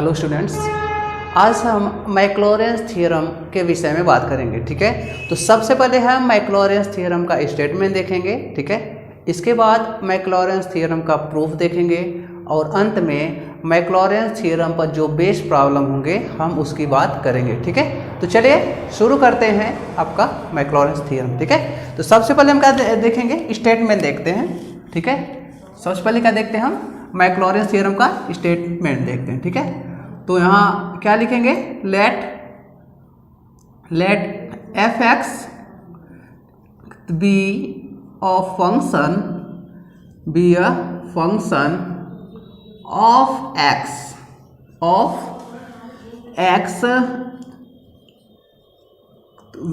Hello students, आज हम मैक्लॉरेंस theorem के विषय में बात करेंगे। ठीक है, तो सबसे पहले हम मैक्लॉरेंस थ्योरम का स्टेटमेंट देखेंगे। ठीक है, इसके बाद मैक्लॉरेंस थ्योरम का प्रूफ देखेंगे और अंत में मैक्लॉरेंस थ्योरम पर जो बेस्ड प्रॉब्लम होंगे हम उसकी बात करेंगे। ठीक है, तो चलिए शुरू करते हैं आपका मैक्लॉरेंस थ्योरम। ठीक है, तो सबसे पहले हम क्या देखेंगे, स्टेटमेंट देखते हैं। ठीक है, सबसे पहले क्या देखते हैं, हम मैक्लॉरेंस थ्योरम का स्टेटमेंट देखते हैं। ठीक है, तो यहाँ क्या लिखेंगे, let f x be a function of x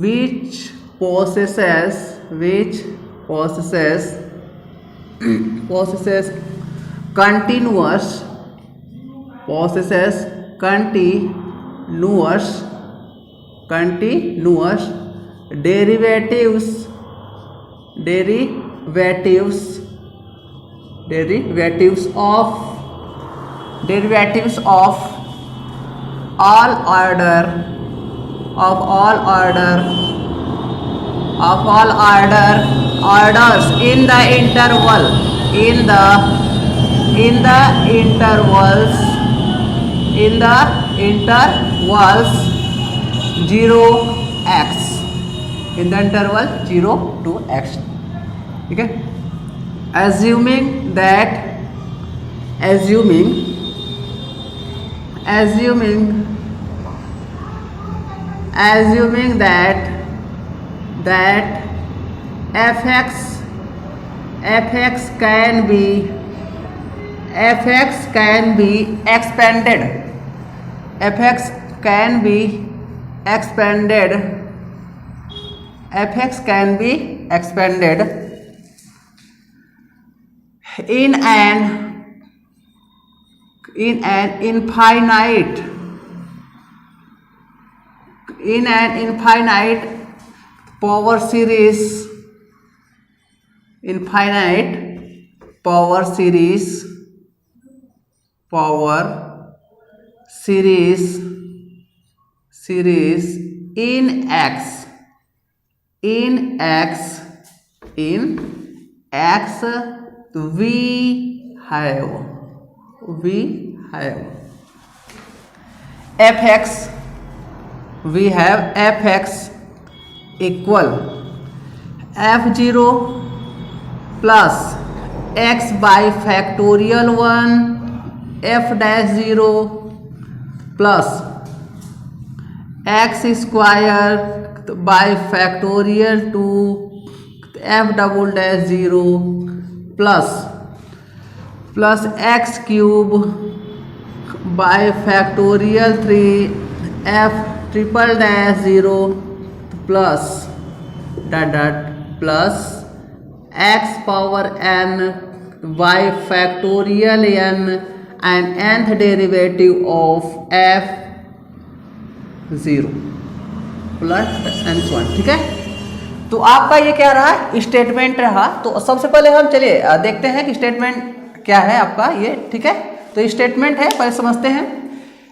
which possesses continuous derivatives of all orders in the intervals 0 to x। ठीक है, assuming that fx can be expanded in an infinite power series in x we have fx equal f0 plus x by factorial 1 f dash 0 plus x square by factorial 2 f double dash 0 plus x cube by factorial 3 f triple dash 0 plus x power n by factorial n and nth derivative of f0 plus and so on। ठीक है, तो आपका ये क्या रहा, statement रहा। तो सबसे पहले हम चलिए देखते हैं कि स्टेटमेंट क्या है आपका ये। ठीक है, तो स्टेटमेंट है, पहले समझते हैं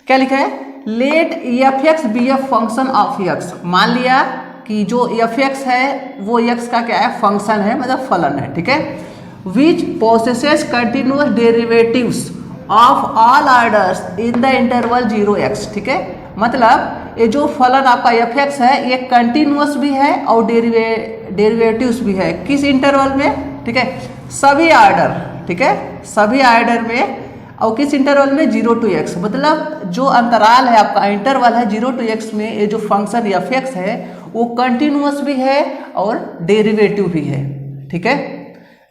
क्या लिखा है। Let f x be a function of x, मान लिया कि जो एफ एक्स है वो एक्स का क्या है, फंक्शन है, मतलब फलन है। ठीक है, which possesses continuous derivatives of all orders in the interval 0x। ठीक है, मतलब ये जो फलन आपका एफ एक्स है ये कंटिन्यूअस भी है और डेरिवेटिव्स भी है, किस इंटरवल में। ठीक है, सभी ऑर्डर, ठीक है, सभी ऑर्डर में, और किस इंटरवल में, 0 to x, मतलब जो अंतराल है आपका, इंटरवल है 0 to x में ये जो फंक्शन एफ एक्स है वो कंटिन्यूअस भी है और डेरिवेटिव भी है। ठीक है,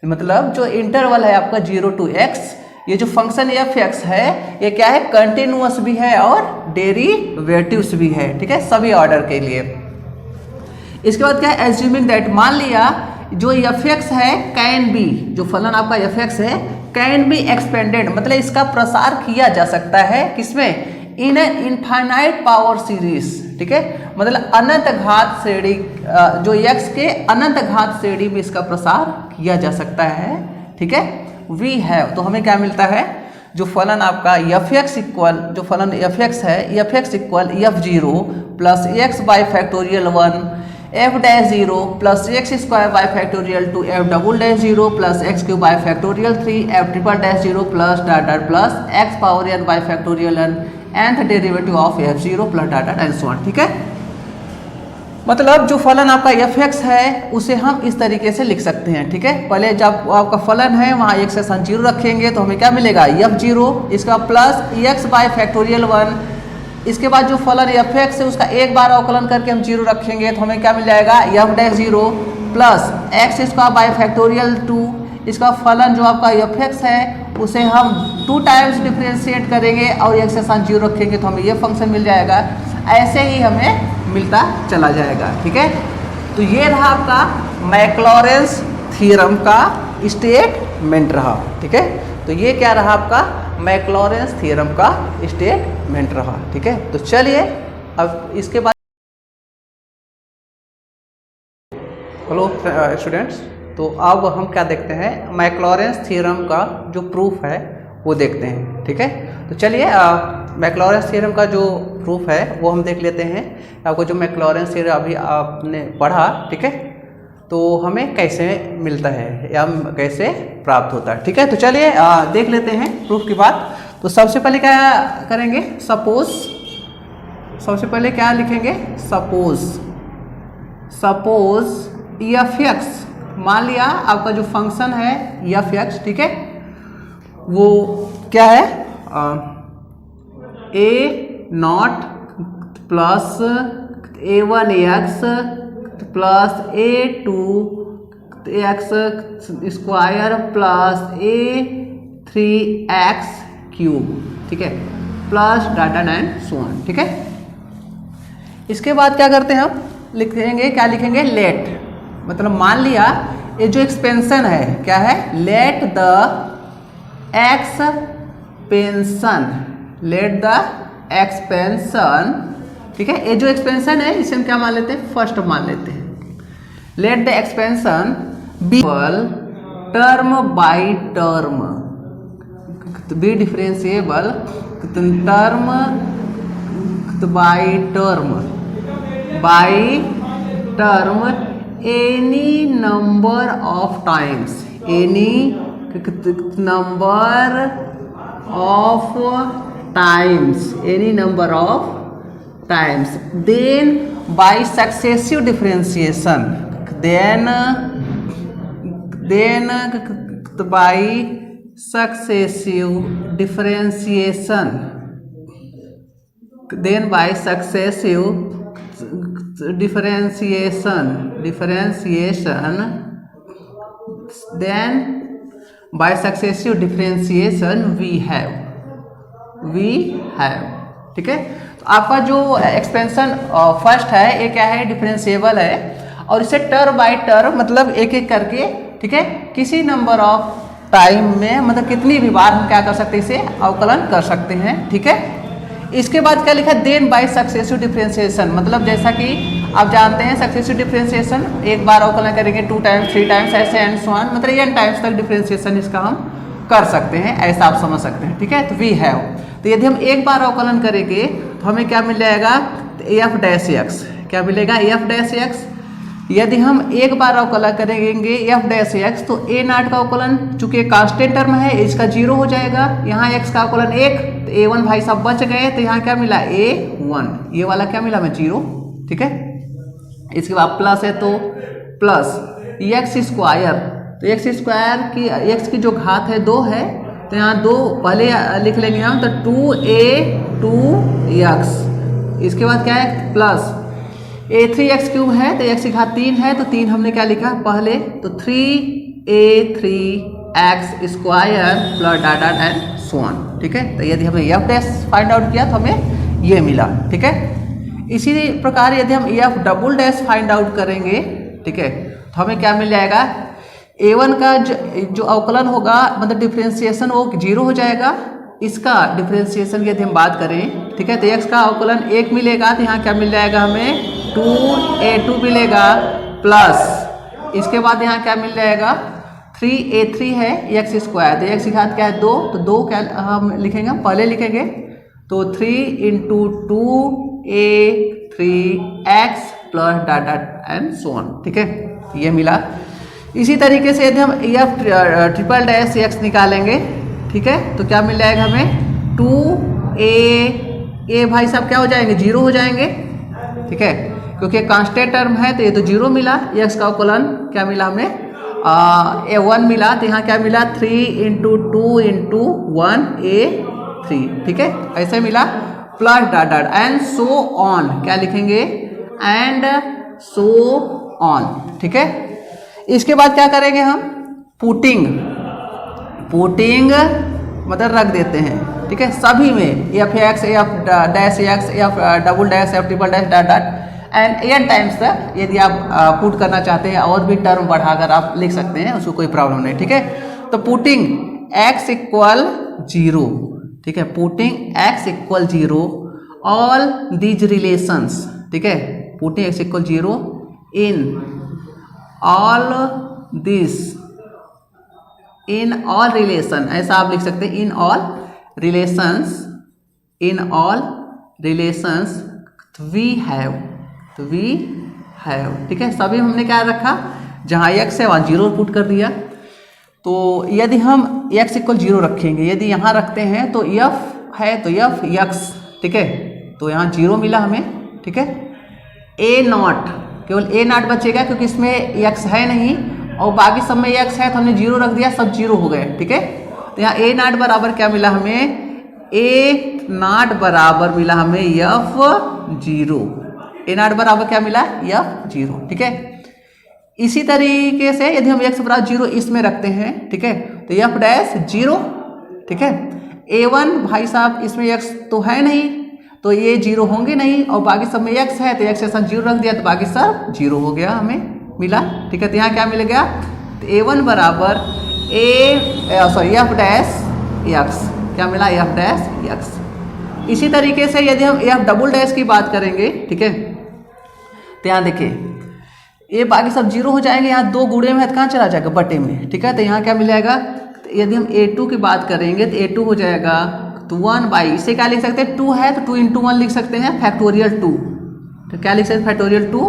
मतलब जो इंटरवल है आपका 0 to x, ये जो फंक्शन एफ एक्स है ये क्या है, कंटिन्यूअस भी है और डेरिवेटिव्स भी है। ठीक है, सभी ऑर्डर के लिए। इसके बाद क्या है, एज्यूमिंग दैट, मान लिया जो एफ एक्स है कैन बी, जो फलन आपका एफ एक्स है कैन बी एक्सपेंडेड, मतलब इसका प्रसार किया जा सकता है किसमें, in an infinite power series. ठीक है, मतलब अनंत घात श्रेणी, जो x के अनंत घात श्रेणी में इसका प्रसार किया जा सकता है। ठीक है, वी हैव, तो हमें क्या मिलता है, जो फलन आपका एफ एक्स इक्वल जो फलन एफ एक्स है f x equal f zero plus x by factorial 1 f dash zero plus x square by factorial 2 f double dash zero plus x cube by factorial 3 f triple dash zero plus data plus x power n by factorial n nth derivative of f zero plus data and so on. ठीक है, मतलब जो फलन आपका F x है उसे हम इस तरीके से लिख सकते हैं। ठीक है, पहले जब आपका फलन है वहाँ एक्स के साथ जीरो रखेंगे तो हमें क्या मिलेगा एफ जीरो, इसका प्लस एक्स बाई फैक्टोरियल 1, इसके बाद जो फलन एफ एक्स है उसका एक बार अवकलन करके हम जीरो रखेंगे तो हमें क्या मिल जाएगा F dash zero plus x square by factorial 2, इसका फलन जो आपका एफ एक्स है उसे हम 2 टाइम्स डिफ्रेंशिएट करेंगे और एक्स के साथ जीरो रखेंगे तो हमें ये फंक्शन मिल जाएगा। ऐसे ही हमें मिलता चला जाएगा। ठीक है, तो ये रहा आपका मैक्लॉरेंस थ्योरम का स्टेटमेंट रहा। ठीक है, तो ये क्या रहा आपका मैक्लॉरेंस थ्योरम का स्टेटमेंट रहा। ठीक है, तो चलिए अब इसके बाद हेलो स्टूडेंट्स, तो अब हम क्या देखते हैं मैक्लॉरेंस थ्योरम का जो प्रूफ है वो देखते हैं। ठीक है, तो चलिए मैक्लॉरेंस थ्योरम का जो प्रूफ है वो हम देख लेते हैं। आपको जो मैक्लॉरेंस थ्योरम अभी आपने पढ़ा, ठीक है, तो हमें कैसे मिलता है या कैसे प्राप्त होता है। ठीक है, तो चलिए देख लेते हैं प्रूफ की बात। तो सबसे पहले क्या करेंगे, सबसे पहले क्या लिखेंगे, सपोज एफ एक्स, मान लिया आपका जो फंक्शन है एफ एक्स, ठीक है, वो क्या है a naught plus a one x plus a two x square plus a three x cube, ठीक है, plus data and so on. ठीक है, इसके बाद क्या करते हैं हम लिखेंगे, क्या लिखेंगे, लेट, मतलब मान लिया ये जो एक्सपेंशन है क्या है, लेट द एक्सपेंशन, ठीक है, ये जो एक्सपेंशन है इसे हम क्या मान लेते हैं, फर्स्ट मान लेते हैं। Let the expansion be term by term, be differentiable term by term any number of times, any number of times, then by successive differentiation, then by successive differentiation, then by successive differentiation, then by successive differentiation we have, ठीक है। तो आपका जो expansion first है ये क्या है, differentiable है, और इसे टर्म बाय टर्म मतलब एक एक करके, ठीक है, किसी नंबर ऑफ टाइम में मतलब कितनी भी बार हम क्या कर सकते हैं, इसे अवकलन कर सकते हैं। ठीक है, इसके बाद क्या लिखा, देन बाय सक्सेसिव डिफरेंशिएशन, मतलब जैसा कि आप जानते हैं सक्सेसिव डिफरेंशिएशन एक बार अवकलन करेंगे 2 टाइम्स 3 टाइम्स ऐसे एंड सो ऑन, मतलब n टाइम्स तक डिफरेंशिएशन इसका हम कर सकते हैं, ऐसा आप समझ सकते हैं। ठीक है, तो वी हैव, तो यदि हम एक बार अवकलन करेंगे तो हमें क्या मिल जाएगा, एफ डैश एक्स, क्या मिलेगा, एफ डैश एक्स। यदि हम एक बार अवकलन करेंगे एफ डैश एक्स तो ए नॉट का अवकलन चूंकि कांस्टेंट टर्म है इसका 0 हो जाएगा, यहाँ एक्स का अवकलन 1, तो ए1 भाई सब बच गए, तो यहाँ क्या मिला, ए1, ये वाला क्या मिला हमें 0। ठीक है, इसके बाद प्लस है तो प्लस एक्स स्क्वायर, तो एक्स स्क्वायर की एक्स की जो घात है 2 है, तो यहाँ 2 पहले लिख लेंगे हम, तो 2a2x, इसके बाद क्या है प्लस a3x क्यूब है, तो x की घात 3 है, तो 3 हमने क्या लिखा पहले, तो 3a3x square plus data and so on. ठीक है, तो यदि हमने एफ डैश फाइंड आउट किया तो हमें ये मिला। ठीक है, इसी प्रकार यदि हम F double dash find out करेंगे, ठीक है, तो हमें क्या मिल जाएगा, a1 का जो अवकलन होगा मतलब डिफरेंशिएशन वो 0 हो जाएगा, इसका डिफरेंशिएशन की यदि हम बात करें, ठीक है, तो x का अवकलन 1 मिलेगा, तो यहाँ क्या मिल जाएगा हमें 2a2 मिलेगा, प्लस इसके बाद यहाँ क्या मिल जाएगा 3a3 है एक्स स्क्वायर, तो एक्स की घात क्या है 2, तो 2 क्या हम लिखेंगे, हम पहले लिखेंगे तो 3 into 2a3x plus dot dot and so on, ठीक है, ये मिला। इसी तरीके से यदि हम एफ ट्रिपल डैश एक्स निकालेंगे, ठीक है, तो क्या मिल जाएगा हमें 2a भाई साहब क्या हो जाएंगे 0 हो जाएंगे, ठीक है, क्योंकि कांस्टेंट टर्म है तो ये तो 0 मिला। एक्स का कोलन क्या मिला हमें a1 मिला, तो यहाँ क्या मिला 3 इंटू 2 इंटू 1a3, ठीक है, ऐसे मिला plus dot dot and so on, क्या लिखेंगे एंड सो ऑन, ठीक है। इसके बाद क्या करेंगे हम पुटिंग मतलब रख देते हैं, ठीक है, सभी में f x f dash x f double dash f triple dash dot dot and n times तक यदि आप पुट करना चाहते हैं और भी टर्म बढ़ाकर आप लिख सकते हैं, उसको कोई प्रॉब्लम नहीं, ठीक है। तो पुटिंग x इक्वल 0, ठीक है, putting x equal 0 all these relations, ठीक है, putting x equal 0 in all this in all relation, ऐसा आप लिख सकते हैं in all relations we have, तो वी हैव, ठीक है, सभी हमने क्या रखा जहाँ x है वहाँ 0 पुट कर दिया। तो यदि हम x इक्वल 0 रखेंगे, यदि यहाँ रखते हैं तो f है तो f x, ठीक है, तो यहाँ 0 मिला हमें, ठीक है। a नॉट, केवल a नॉट बचेगा क्योंकि इसमें x है नहीं और बाकी सब में x है तो हमने 0 रख दिया, सब 0 हो गए, ठीक है। तो यहाँ a नॉट बराबर क्या मिला हमें, a नॉट बराबर मिला हमें f0, a नॉट बराबर क्या मिला f0, ठीक है। इसी तरीके से यदि हम x बराबर 0 इसमें रखते हैं, ठीक है, तो f डैश 0, ठीक है, a1 भाई साहब इसमें x तो है नहीं तो ये 0 होंगे नहीं और बाकी सब में x है तो x ऐसा 0 रख दिया तो बाकी सब 0 हो गया, हमें मिला, ठीक है। तो यहाँ क्या मिल गया, तो a1 बराबर f डैश x, क्या मिला f डैश x। इसी तरीके से यदि हम f डबल डैश की बात करेंगे, ठीक है, तो यहाँ देखिए ये बाकी सब 0 हो जाएंगे, यहाँ 2 गुणे में है तो कहाँ चला जाएगा बटे में, ठीक है। तो यहाँ क्या मिल जाएगा, तो यदि हम a2 की बात करेंगे तो a2 हो जाएगा तो 1/, इसे क्या लिख सकते हैं 2 है तो 2 इंटू 1 लिख सकते हैं फैक्टोरियल 2, तो क्या लिख सकते हैं factorial 2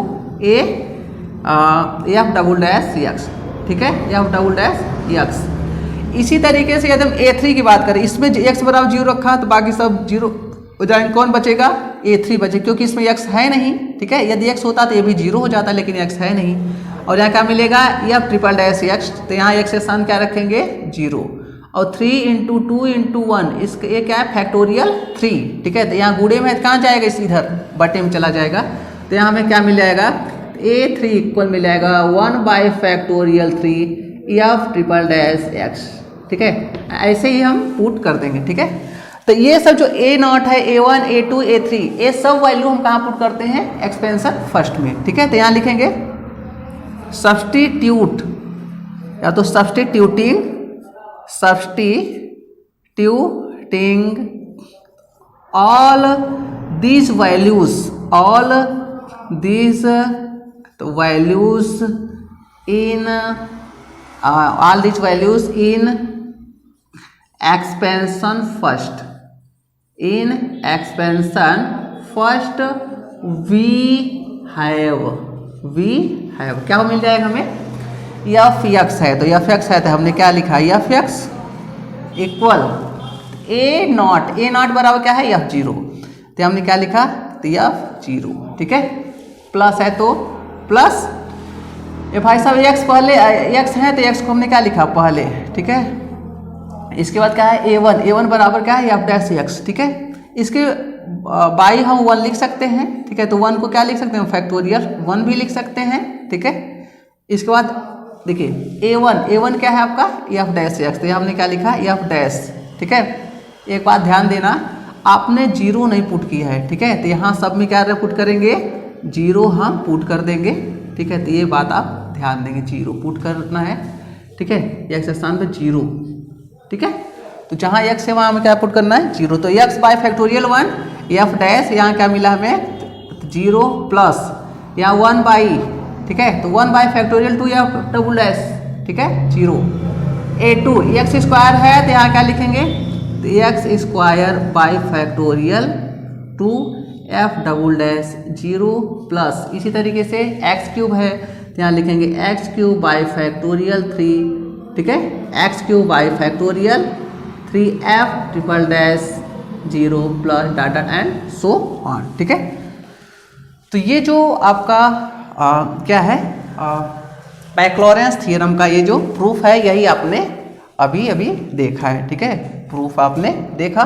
f double dash x, ठीक है, एफ डबल डैश एक्स। इसी तरीके से यदि हम a3 की बात करें, इसमें x बराबर 0 रखा तो बाकी सब 0 हो जाएंगे, कौन बचेगा a3 बचे क्योंकि इसमें x है नहीं, ठीक है, यदि x होता तो ये भी 0 हो जाता लेकिन x है नहीं। और यहाँ क्या मिलेगा एफ ट्रिपल डैश x, तो यहाँ x के स्थान क्या रखेंगे 0 और 3 इंटू 2 इंटू 1 इसका ये क्या है फैक्टोरियल 3, ठीक है। तो यहाँ गुणे में कहाँ जाएगा, इस इधर बटे में चला जाएगा, तो यहाँ हमें क्या मिल जाएगा a3 इक्वल मिल जाएगा 1/3 एफ ट्रिपल डैश x, ठीक है। ऐसे ही हम पुट कर देंगे, ठीक है। तो ये सब जो a नॉट है a1 a2 a3 ये सब वैल्यू हम कहाँ पुट करते हैं एक्सपेंशन फर्स्ट में, ठीक है। तो यहाँ लिखेंगे सब्स्टिट्यूट या तो substituting all these values in all these values in expansion first we have क्या मिल जाएगा हमें एफ एक्स है तो एफ एक्स है तो हमने क्या लिखा F x equal A not बराबर क्या है f0, तो हमने क्या लिखा तो f0, ठीक है, प्लस है तो प्लस ये भाई साहब x पहले x है तो x को हमने क्या लिखा पहले, ठीक है। इसके बाद क्या है a1 बराबर क्या है f डैश x, ठीक है। इसके बाई हम 1 लिख सकते हैं, ठीक है, तो 1 को क्या लिख सकते हैं फैक्टोरियल 1 भी लिख सकते हैं, ठीक है। इसके बाद देखिए a1 क्या है आपका f डैश x, तो हमने क्या लिखा f डैश, ठीक है। एक बात ध्यान देना आपने 0 नहीं पुट किया है, ठीक है, तो यहाँ सब में क्या पुट करेंगे 0 हम पुट कर देंगे, ठीक है। तो ये बात आप ध्यान देंगे 0 पुट करना है, ठीक है, x के स्थान पे 0, ठीक है। तो जहाँ x है वहाँ हमें क्या पुट करना है 0, तो x bye factorial 1 f dash यहाँ क्या मिला हमें 0 प्लस यहाँ 1 बाई, ठीक है, तो 1 bye factorial 2 f double dash, ठीक है, 0। A2 एक्स स्क्वायर है तो यहाँ क्या लिखेंगे, तो x square by factorial 2f double dash 0 plus इसी तरीके से एक्स क्यूब है तो यहाँ लिखेंगे एक्स क्यूब बाई फैक्टोरियल 3, ठीक है, x cube by factorial 3f triple dash 0 plus data and so on, ठीक है। तो ये जो आपका क्या है मैक्लॉरेंस थ्योरम का ये जो प्रूफ है यही आपने अभी अभी देखा है, ठीक है, प्रूफ आपने देखा,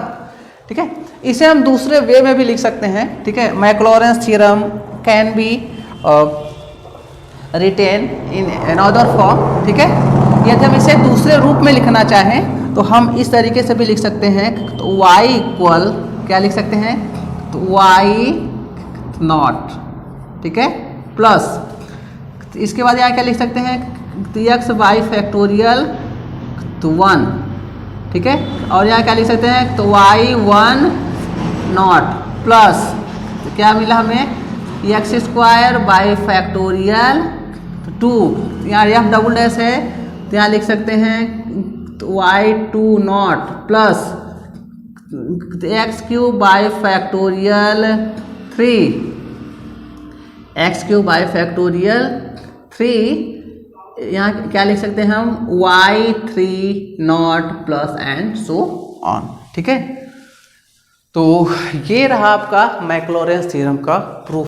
ठीक है। इसे हम दूसरे वे में भी लिख सकते हैं, ठीक है, Maclaurin's theorem can be written in another form, ठीक है। यदि हम इसे दूसरे रूप में लिखना चाहें तो हम इस तरीके से भी लिख सकते हैं, तो y इक्वल क्या लिख सकते हैं, तो y नॉट, ठीक है, प्लस इसके बाद यहाँ क्या लिख सकते हैं, तो एक्स बाई फैक्टोरियल तो 1, ठीक है, और यहाँ क्या लिख सकते हैं, तो y1 नॉट प्लस तो क्या मिला हमें एक्स स्क्वायर बाई फैक्टोरियल 2, यहाँ एफ डबल डैश है तो यहाँ लिख सकते हैं तो y2 not plus x cube by factorial 3, x cube by factorial 3, यहाँ क्या लिख सकते हैं हम y3 not plus and so on, ठीक है। तो ये रहा आपका मैक्लॉरेंस थ्योरम का प्रूफ।